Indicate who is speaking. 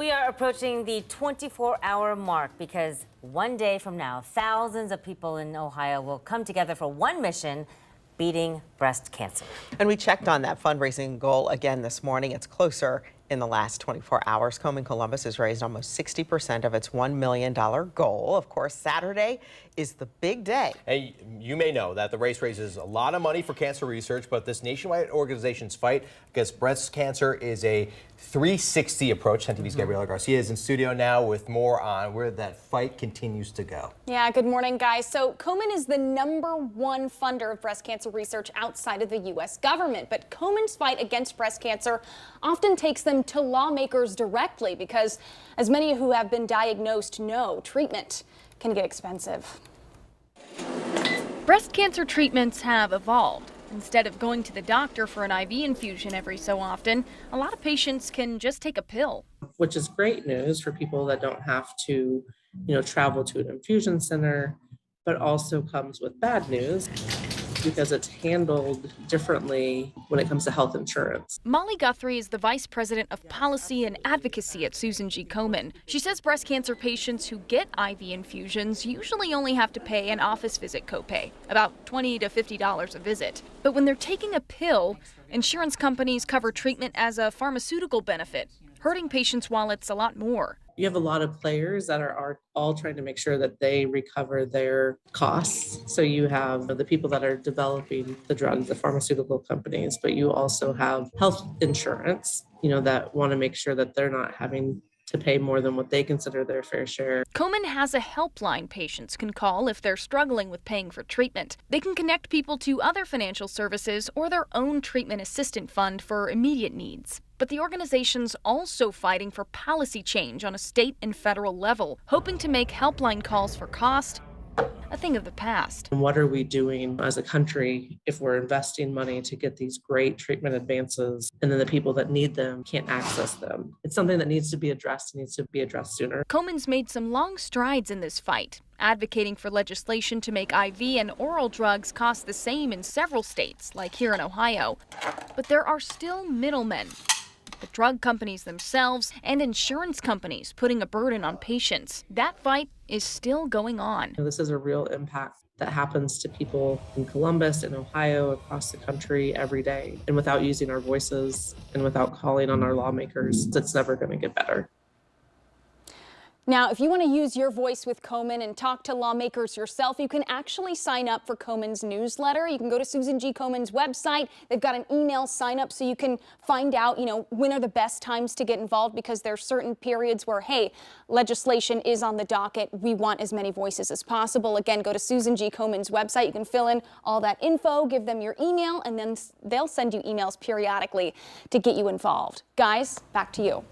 Speaker 1: We are approaching the 24-hour mark because one day from now, thousands of people in Ohio will come together for one mission: beating breast cancer.
Speaker 2: And we checked on that fundraising goal again this morning. It's closer in the last 24 hours. Komen Columbus has raised almost 60% of its $1 million goal. Of course, Saturday is the big day.
Speaker 3: Hey, you may know that the race raises a lot of money for cancer research, but this nationwide organization's fight against breast cancer is a 360 approach. 10 TV's Gabriela Garcia is in studio now with more on where that fight continues to go.
Speaker 4: Yeah, good morning, guys. So Komen is the #1 funder of breast cancer research outside of the U.S. government. But Komen's fight against breast cancer often takes them to lawmakers directly because, as many who have been diagnosed know, treatment can get expensive.
Speaker 5: Breast cancer treatments have evolved. Instead of going to the doctor for an IV infusion every so often, a lot of patients can just take a pill.
Speaker 6: Which is great news for people that don't have to, travel to an infusion center, but also comes with bad news because it's handled differently when it comes to health insurance.
Speaker 5: Molly Guthrie is the Vice President of Policy and Advocacy at Susan G. Komen. She says breast cancer patients who get IV infusions usually only have to pay an office visit copay, about $20 to $50 a visit. But when they're taking a pill, insurance companies cover treatment as a pharmaceutical benefit, hurting patients' wallets a lot more.
Speaker 6: You have a lot of players that are all trying to make sure that they recover their costs. So you have the people that are developing the drugs, the pharmaceutical companies, but you also have health insurance, that want to make sure that they're not having to pay more than what they consider their fair share.
Speaker 5: Komen has a helpline patients can call if they're struggling with paying for treatment. They can connect people to other financial services or their own treatment assistance fund for immediate needs. But the organization's also fighting for policy change on a state and federal level, hoping to make helpline calls for cost a thing of the past.
Speaker 6: And what are we doing as a country if we're investing money to get these great treatment advances and then the people that need them can't access them? It's something that needs to be addressed, sooner.
Speaker 5: Komen's made some long strides in this fight, advocating for legislation to make IV and oral drugs cost the same in several states, like here in Ohio. But there are still middlemen. The drug companies themselves and insurance companies putting a burden on patients. That fight is still going on.
Speaker 6: This is a real impact that happens to people in Columbus and Ohio, across the country every day. And without using our voices and without calling on our lawmakers, it's never going to get better.
Speaker 4: Now, if you want to use your voice with Komen and talk to lawmakers yourself, you can actually sign up for Komen's newsletter. You can go to Susan G. Komen's website. They've got an email sign up so you can find out, when are the best times to get involved, because there's certain periods where, hey, legislation is on the docket. We want as many voices as possible. Again, go to Susan G. Komen's website. You can fill in all that info, give them your email, and then they'll send you emails periodically to get you involved. Guys, back to you.